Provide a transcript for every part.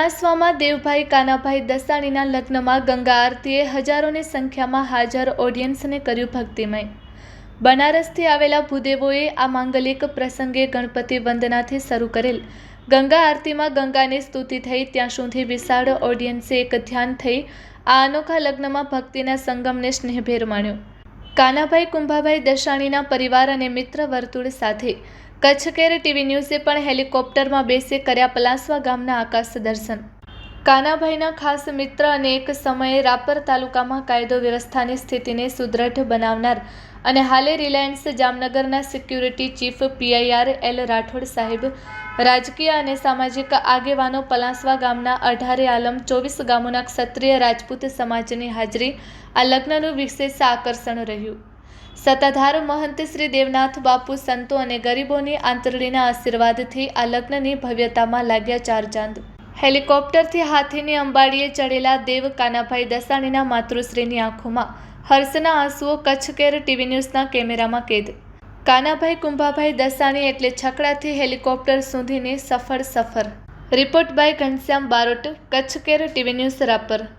પલાસવામાં દેવભાઈ કાનાભાઈ દસાણીના લગ્નમાં ગંગા આરતીએ હજારોની સંખ્યામાં હાજર ઓડિયન્સને કર્યું ભક્તિમય। બનારસથી આવેલા ભૂદેવોએ આ માંગલિક પ્રસંગે ગણપતિ વંદનાથી શરૂ કરેલ ગંગા આરતીમાં ગંગાની સ્તુતિ થઈ ત્યાં સુધી વિશાળ ઓડિયન્સે એક ધ્યાન થઈ આ અનોખા લગ્નમાં ભક્તિના સંગમને સ્નેહભેર માણ્યો। કાનાભાઈ કુંભાભાઈ દસાણીના પરિવાર અને મિત્ર વર્તુળ સાથે કચ્છ કેર ટીવી ન્યૂઝે પણ હેલિકોપ્ટરમાં બેસી કર્યા પલાસવા ગામના આકાશ દર્શન। કાનાભાઈના ખાસ મિત્ર અને એક સમયે રાપર તાલુકામાં કાયદો વ્યવસ્થાની સ્થિતિને સુદ્રઢ બનાવનાર અને હાલે રિલાયન્સ જામનગરના security chief PIR L Rathod સાહેબ, રાજકીય અને સામાજિક આગેવાનો, પલાસવા ગામના 18 આલમ 24 ગામોના ક્ષત્રિય રાજપૂત સમાજની હાજરી આ લગ્નનું વિશેષ આકર્ષણ રહ્યું। સત્તાધાર મહંત શ્રી દેવનાથ બાપુ, સંતો અને ગરીબોની આંતરડીના આશીર્વાદથી આ લગ્નની ભવ્યતામાં લાગ્યા ચાર ચાંદ। હેલિકોપ્ટરથી હાથીની અંબાડીએ ચડેલા દેવ કાનાભાઈ દસાણીના માતૃશ્રીની આંખોમાં હર્ષના આંસુઓ કચ્છ કેર ટીવી ન્યૂઝના કેમેરામાં કેદ। કાનાભાઈ કુંભાભાઈ દસાણી એટલે છકડાથી હેલિકોપ્ટર સુધીની સફર। Report by Ghanshyam Barot, Kutch care TV news Rapar.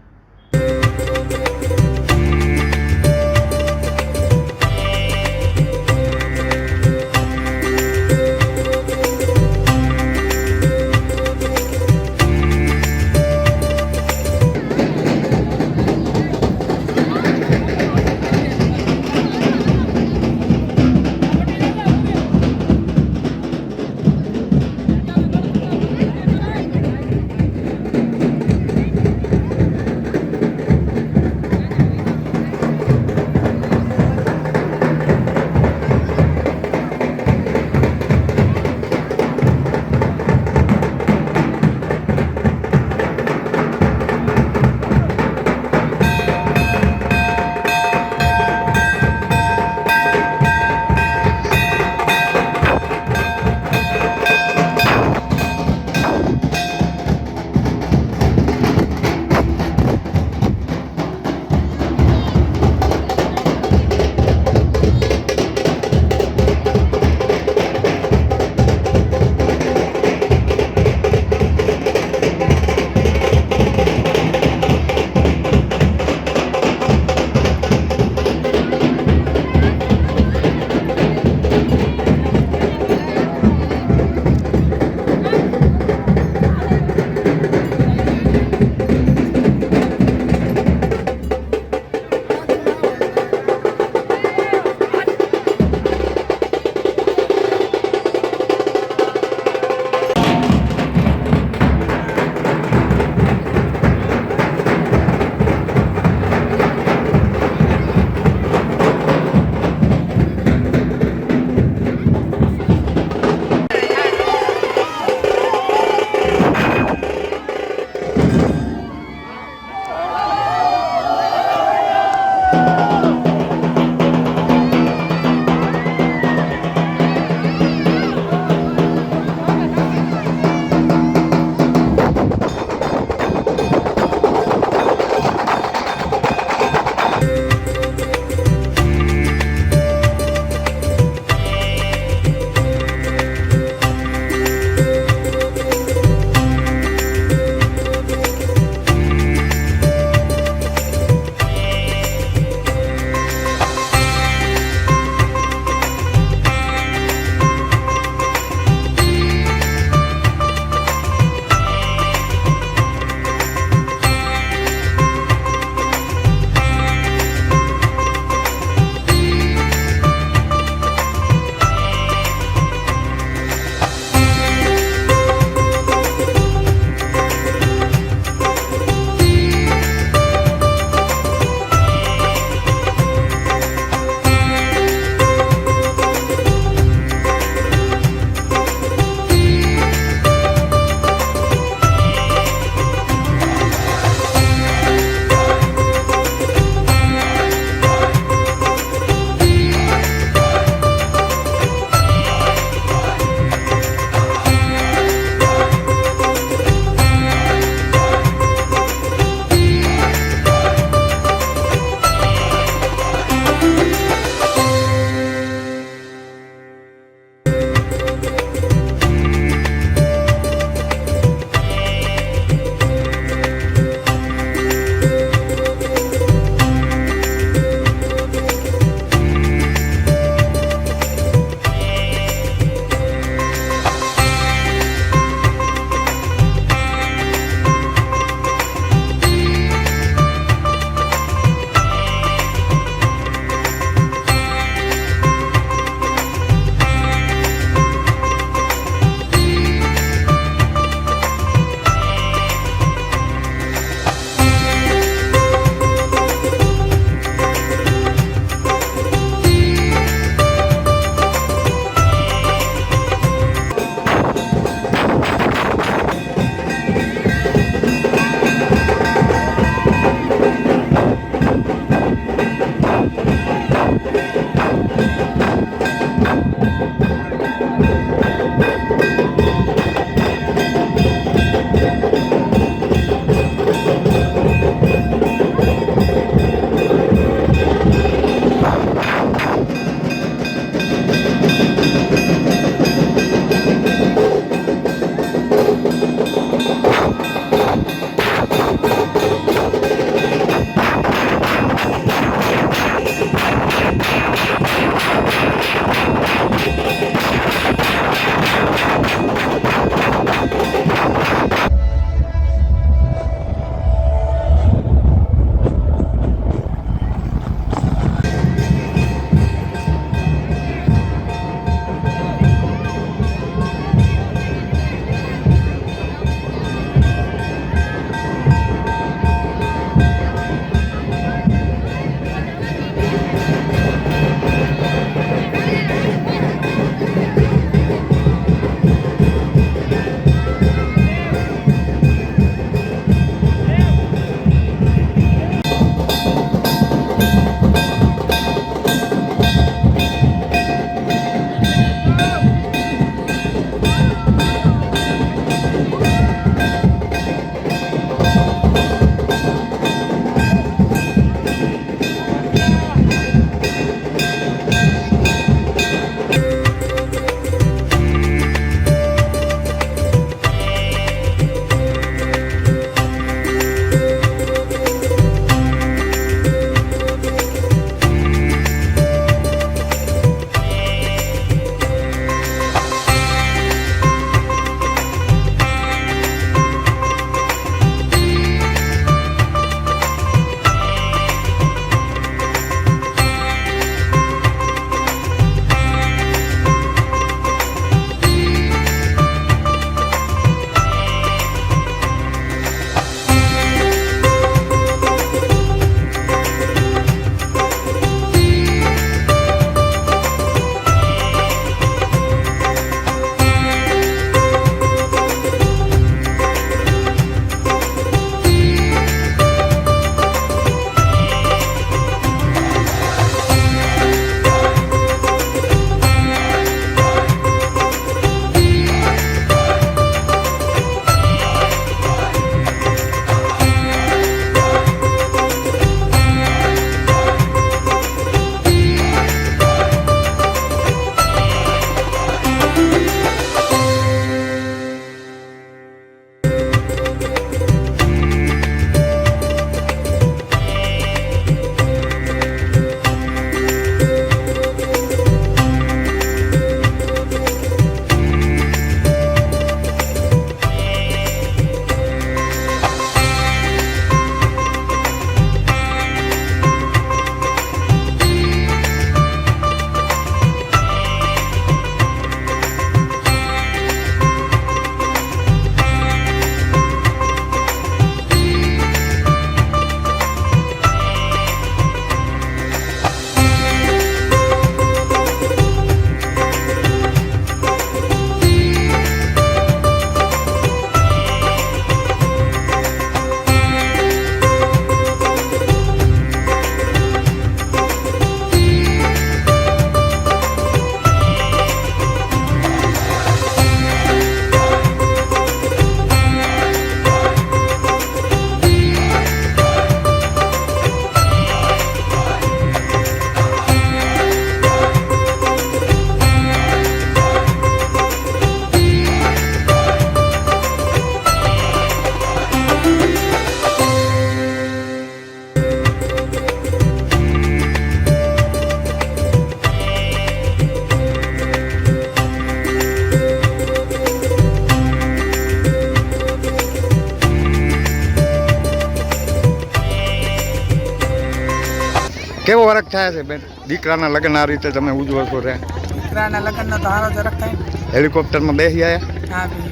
કેવો વર્ક થાય છે બેન? દીકરાના લગ્ન આ રીતે તમે ઉજવો છો રે? દીકરાના લગ્નનો તો સારો જરાક થાય ને. હેલિકોપ્ટરમાં બેસી આવ્યા? હા ભાઈ,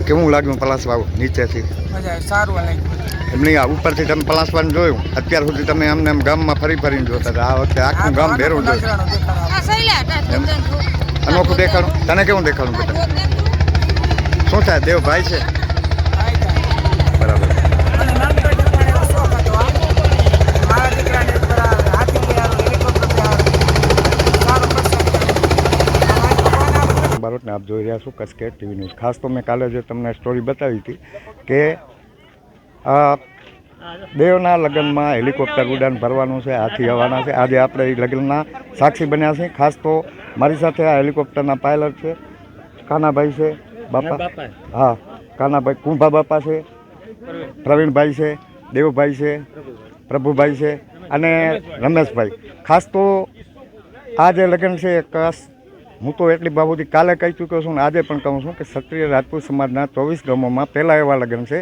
કેવું લાગ્યું પલાસવા નીચેથી? મજા આવે, સારું લાગ્યું. એમ નહીં, આ ઉપરથી તમે પલાસવાનું જોયું? અત્યાર સુધી તમે અમને એમ ગામમાં ફરીને જોતા હતા, આ વખતે આખું ગામ ભેરું જોયું. અનોખું દેખાડું. તને કેવું દેખાડું બેટા? શું થાય? દેવભાઈ છે બરાબર. બારોટને આપ જોઈ રહ્યા છો કચ્છ કેટ ટીવી ન્યૂઝ. ખાસ તો મેં કાલે જે તમને સ્ટોરી બતાવી હતી કે દેવના લગ્નમાં હેલિકોપ્ટર ઉડાન ભરવાનું છે, હાથી આવવાના છે. આજે આપણે એ લગ્નના સાક્ષી બન્યા છીએ. ખાસ તો મારી સાથે આ હેલિકોપ્ટરના પાયલટ છે, કાનાભાઈ છે, બાપા, હા કાનાભાઈ, કુંભા બાપા છે, પ્રવીણભાઈ છે, દેવભાઈ છે, પ્રભુભાઈ છે અને રમેશભાઈ. ખાસ તો આ જે લગ્ન છે ખાસ હું તો એટલી બાબતથી કાલે કહી ચૂક્યો છું ને આજે પણ કહું છું કે ક્ષત્રિય રાજપૂત સમાજના 24 ગામોમાં પહેલાં એવા લગ્ન છે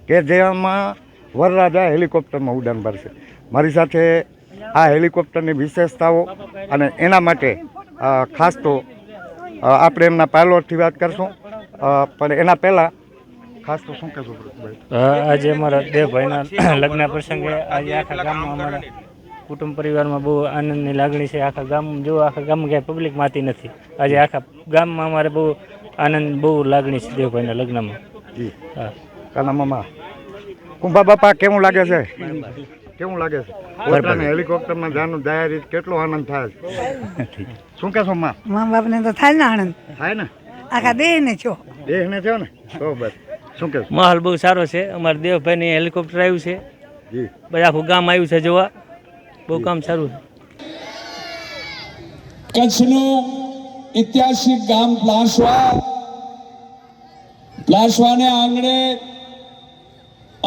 કે જેમાં વરરાજા હેલિકોપ્ટરમાં ઉડાન ભરશે. મારી સાથે આ હેલિકોપ્ટરની વિશેષતાઓ અને એના માટે ખાસ તો આપણે એમના પાયલોટથી વાત કરશું, પણ એના પહેલાં ખાસ તો શું કહેશું? આજે અમારા દેવભાઈના લગ્ન પ્રસંગે આજે આખા ગામમાં અમારા કુટુંબ પરિવારમાં બહુ આનંદની લાગણી છે. આખા ગામ જો આખા ગામમાં ક્યાંય પબ્લિક માતી નથી. આજે આખા ગામમાં અમારે બહુ આનંદ, બહુ લાગણી છે દેવભાઈના લગ્નમાં. જી હા. કાના મામા, કુંભા બાપા, કેવું લાગે છે? કેવું લાગે છે? પોતાને હેલિકોપ્ટરમાં જવાનું તૈયારી, કેટલો આનંદ થાય છે? શું કહેશો માં? મા બાપને તો થાય ને આનંદ, થાય ને? આખા દેહને છો, દેહને થયો ને તો બસ. શું કહેશો? માહોલ બહુ સારો છે. અમારા દેવભાઈની હેલિકોપ્ટર આવ્યું છે, જી બધા આખું ગામ આવ્યું છે જોવા. બહુ કામ સારું છે. કચ્છનું ઐતિહાસિક ગામ પ્લાસવાને આંગણે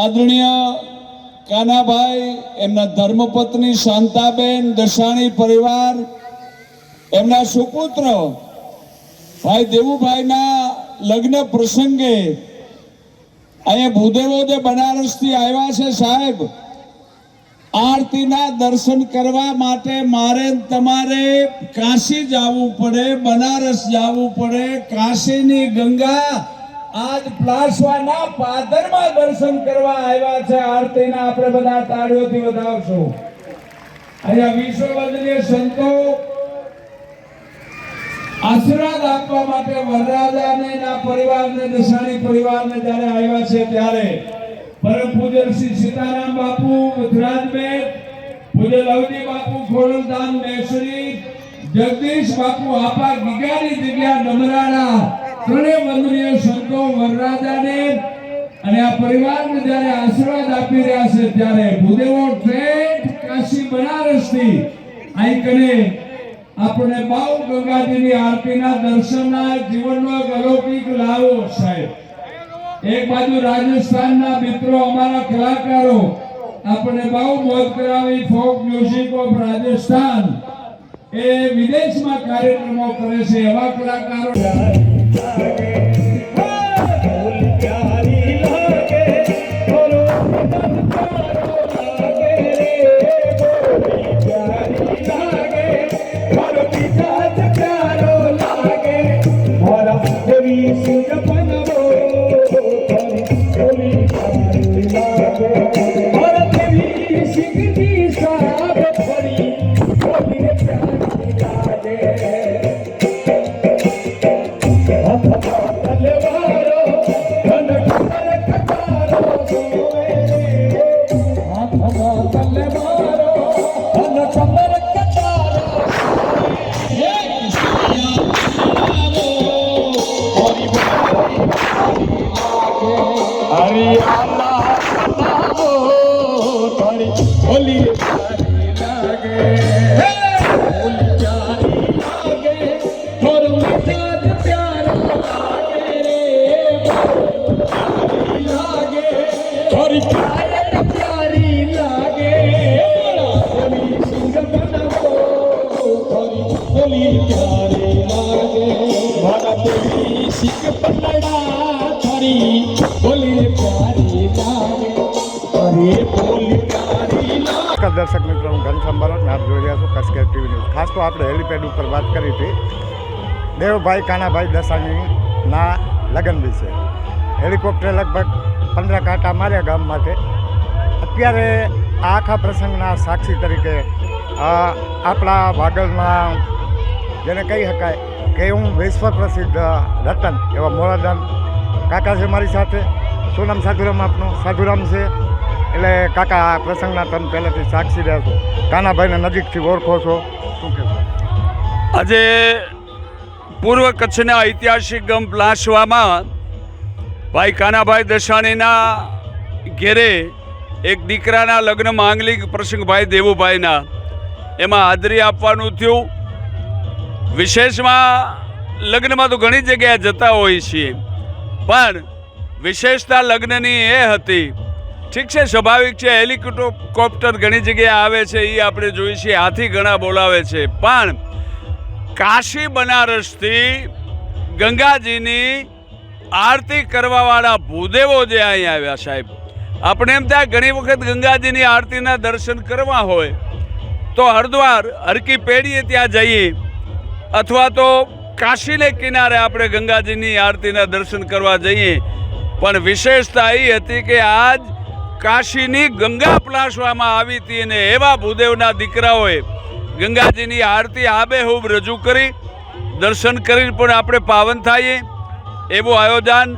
આદરણીય કાનાભાઈ, એમના ધર્મપત્ની શાંતાબેન, દશાણી પરિવાર, એમના સુપુત્ર ભાઈ દેવુભાઈના લગ્ન પ્રસંગે અહીંયા ભૂદેવો જે બનારસથી આવ્યા છે સાહેબ, આરતીના દર્શન કરવા માટે મારે તમારે કાશી જવું પડે, બનારસ જવું પડે. કાશીની ગંગા આજ પ્લાસવાના પાદરમાં દર્શન કરવા આવ્યા છે. આરતીના આપણે બધા તાળીઓથી વધાવશું. અહીંયા વિશ્વવંદનીય સંતો આશીર્વાદ આપવા માટે વરરાજાને ના પરિવારને, દશાણી પરિવારને જ્યારે આવ્યા છે ત્યારે પરમ પૂજ્ય શ્રી સીતારામ બાપુ વજરાજબેન, પૂજ્ય લવજી બાપુ ખોડલધામ મેસરી, જગદીશ બાપુ આપા ગીગાની જગ્યા ડમરાણા, ત્રણેય વંદનીય સંતો વરરાજાને અને આ પરિવારને જ્યારે આશીર્વાદ આપી રહ્યા છે ત્યારે ભૂદેવો ટ્રેન કાશી બનારસથી અહીં કને આપણે બાઉ ગંગાજીની આરતીના દર્શનના જીવનનો એક અલૌકિક લાવો સાહેબ. એક બાજુ રાજસ્થાનના મિત્રો, અમારા કલાકારો આપણે બહુ મોજ કરાવી. ફોક મ્યુઝિક ઓફ રાજસ્થાન એ વિદેશમાં કાર્યક્રમો કરે છે. એવા કલાકારો દર્શક મિત્રો, હું ઘનશ્યામ બારોટ, આપ જોઈ રહ્યા છો કચ્છ ટીવી ન્યૂઝ. ખાસ તો આપણે હેલિપેડ ઉપર વાત કરી હતી દેવભાઈ કાનાભાઈ દસાણીના લગ્ન વિશે. હેલિકોપ્ટરે લગભગ 15 કાંટા માર્યા ગામ માટે. અત્યારે આ આખા પ્રસંગના સાક્ષી તરીકે આપણા વાગડના જેને કહી શકાય કે હું વિશ્વ પ્રસિદ્ધ રતન એવા મોરાદાન કાકા છે મારી સાથે. શું નામ? સાધુરામ આપનું? સાધુરામ છે. એટલે કાકા, આ પ્રસંગના તમે પહેલાંથી સાક્ષી રહ્યા છો, કાનાભાઈને નજીકથી ઓળખો છો, શું કહેશો? આજે પૂર્વ કચ્છના ઐતિહાસિક ગામ પ્લાસવામાં ભાઈ કાનાભાઈ દસાણીના ઘેરે એક દીકરાના લગ્ન માંગલિક પ્રસંગ ભાઈ દેવુભાઈના એમાં હાજરી આપવાનું થયું. વિશેષમાં લગ્નમાં તો ઘણી જગ્યાએ જતા હોઈએ છીએ, પણ વિશેષતા લગ્નની એ હતી. ઠીક છે, સ્વાભાવિક છે, હેલિકોપ્ટર ઘણી જગ્યાએ આવે છે, એ આપણે જોઈએ છીએ, હાથી ઘણા બોલાવે છે, પણ કાશી બનારસથી ગંગાજીની આરતી કરવાવાળા ભૂદેવો જે અહીં આવ્યા સાહેબ, આપણે એમ થાય ઘણી વખત ગંગાજીની આરતીના દર્શન કરવા હોય તો હરિદ્વાર હરકી પેઢીએ ત્યાં જઈએ અથવા તો કાશીને કિનારે આપણે ગંગાજીની આરતીના દર્શન કરવા જઈએ. પણ વિશેષતા એ હતી કે આજ કાશીની ગંગા પલાસવામાં આવી હતી અને એવા ભૂદેવના દીકરાઓએ ગંગાજીની આરતી આબેહૂબ રજૂ કરી, દર્શન કરીને પણ આપણે પાવન થઈએ એવું આયોજન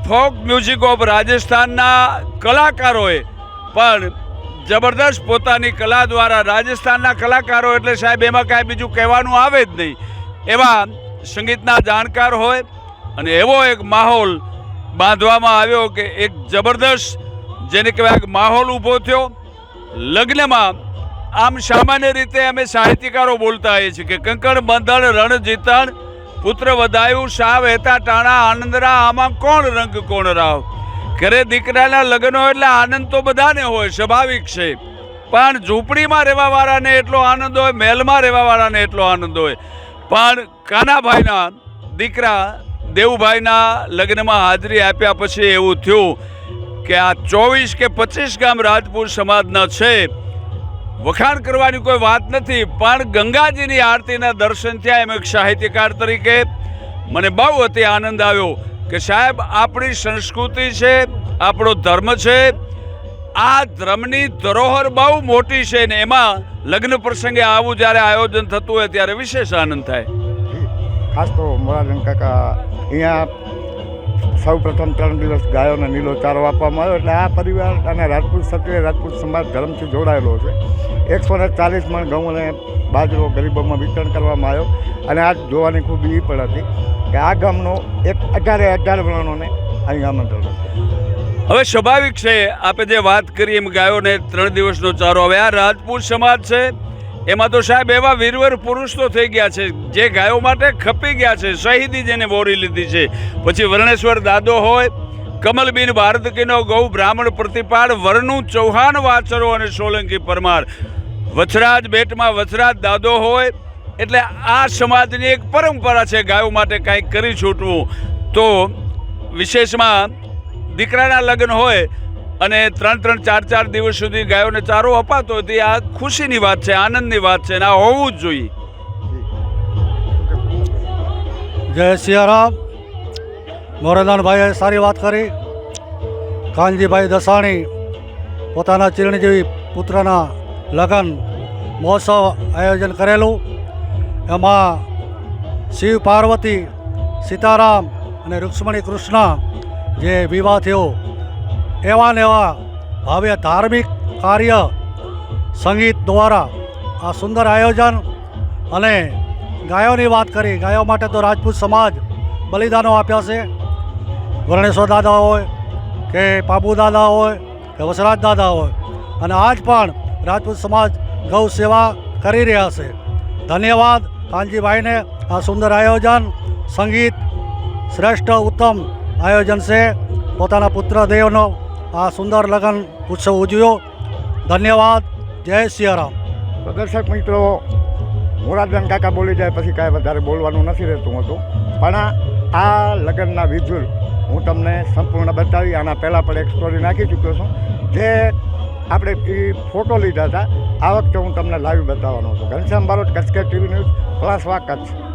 ફોક મ્યુઝિક ઓફ રાજસ્થાનના કલાકારોએ પણ જબરદસ્ત પોતાની કલા દ્વારા, રાજસ્થાનના કલાકારો એટલે સાહેબ એમાં કાંઈ બીજું કહેવાનું આવે જ નહીં, એવા સંગીતના જાણકાર હોય અને એવો એક માહોલ બાંધવામાં આવ્યો કે એક જબરદસ્ત જેને કહેવાય માહોલ ઊભો થયો લગ્નમાં. આમ સામાન્ય રીતે અમે સાહિત્યકારો બોલતા હોઈએ છીએ કે કંકણ બંધન રણ જીતણ પુત્ર વધાયું શા વહેતા ટાણા આનંદરા આમાં કોણ રંગ કોણ રાવ. ઘરે દીકરાના લગ્નો એટલે આનંદ તો બધાને હોય, સ્વાભાવિક છે, પણ ઝૂંપડીમાં રહેવાવાળાને એટલો આનંદ હોય, મહેલમાં રહેવાવાળાને એટલો આનંદ હોય. પણ કાનાભાઈના દીકરા દેવુભાઈના લગ્નમાં હાજરી આપ્યા પછી એવું થયું કે આ 24 કે 25 ગામ રાજપૂત સમાજના છે. વખાણ કરવાની કોઈ વાત નથી, પણ ગંગાજીની આરતીના દર્શન થયા. એમ એક સાહિત્યકાર તરીકે મને બહુ અતિ આનંદ આવ્યો કે સાહેબ આપણી સંસ્કૃતિ છે, આપણો ધર્મ છે, આ ધર્મની ધરોહર બહુ મોટી છે ને એમાં લગ્ન પ્રસંગે આવું જ્યારે આયોજન થતું હોય ત્યારે વિશેષ આનંદ થાય. ખાસ તો મોરાદાન કાકા અહીંયા સૌ પ્રથમ 3 દિવસ ગાયોને નીલો ચારો આપવામાં આવ્યો. એટલે આ પરિવાર અને રાજપૂત ક્ષત્રિય રાજપૂત સમાજ ધર્મથી જોડાયેલો છે. 140 મણ ઘઉં અને બાજરો ગરીબોમાં વિતરણ કરવામાં આવ્યો. અને આ જોવાની ખૂબી એ પણ હતી કે આ ગામનો 18 વર્ણોને અહીં આમંત્રણ હતું. હવે સ્વાભાવિક છે, આપણે જે વાત કરી એમ ગાયોને 3 દિવસનો ચારો. હવે આ રાજપૂત સમાજ છે એમાં તો સાહેબ એવા વીરવર પુરુષ તો થઈ ગયા છે જે ગાયો માટે ખપી ગયા છે, શહીદી જેને વોરી લીધી છે. પછી વર્ણેશ્વર દાદો હોય, કમલબીન ભારતકીનો ગૌ બ્રાહ્મણ પ્રતિપાળ, વરનું ચૌહાણ વાછરો અને સોલંકી પરમાર, વછરાજ બેટમાં વછરાજ દાદો હોય. એટલે આ સમાજની એક પરંપરા છે ગાયો માટે કાંઈક કરી છૂટવું. તો વિશેષમાં દીકરાના લગ્ન હોય અને 3-3, 4-4 દિવસ સુધી ગાયોને ચારો અપાતો હોય તો આ ખુશીની વાત છે, આનંદની વાત છે, અને આ હોવું જ જોઈએ. જય સિયારામ. મોરાદાનભાઈએ સારી વાત કરી. કાનજીભાઈ દસાણી પોતાના ચિરંજીવી પુત્રના લગ્ન મહોત્સવ આયોજન કરેલું. એમાં શિવ પાર્વતી, સીતારામ અને રૂક્ષ્મણી કૃષ્ણ જે વિવાહ થયો એવા ને એવા ભવ્ય ધાર્મિક કાર્ય સંગીત દ્વારા આ સુંદર આયોજન. અને ગાયોની વાત કરી, ગાયો માટે તો રાજપૂત સમાજ બલિદાનો આપ્યા છે. વર્ણેશ્વર દાદા હોય કે પાબુ દાદા હોય કે વસરાજ દાદા હોય, અને આજ પણ રાજપૂત સમાજ ગૌ સેવા કરી રહ્યા છે. ધન્યવાદ કાનજીભાઈને. આ સુંદર આયોજન, સંગીત શ્રેષ્ઠ ઉત્તમ આયોજન છે. પોતાના પુત્ર દેવનો આ સુંદર લગ્ન ઉત્સવ ઉજવ્યો. ધન્યવાદ. જય સિયારામ. તો દર્શક મિત્રો, મોરાદાન કાકા બોલી જાય પછી કાંઈ વધારે બોલવાનું નથી રહેતું હતું, પણ આ લગ્નના વિઝ્યુઅલ હું તમને સંપૂર્ણ બતાવી. આના પહેલાં પણ એક સ્ટોરી નાખી ચૂક્યો છું જે આપણે એ ફોટો લીધા હતા. આ વખતે હું તમને લાઈવ બતાવવાનો છું. Ghanshyam Barot, Kutch TV news, plus Kutch.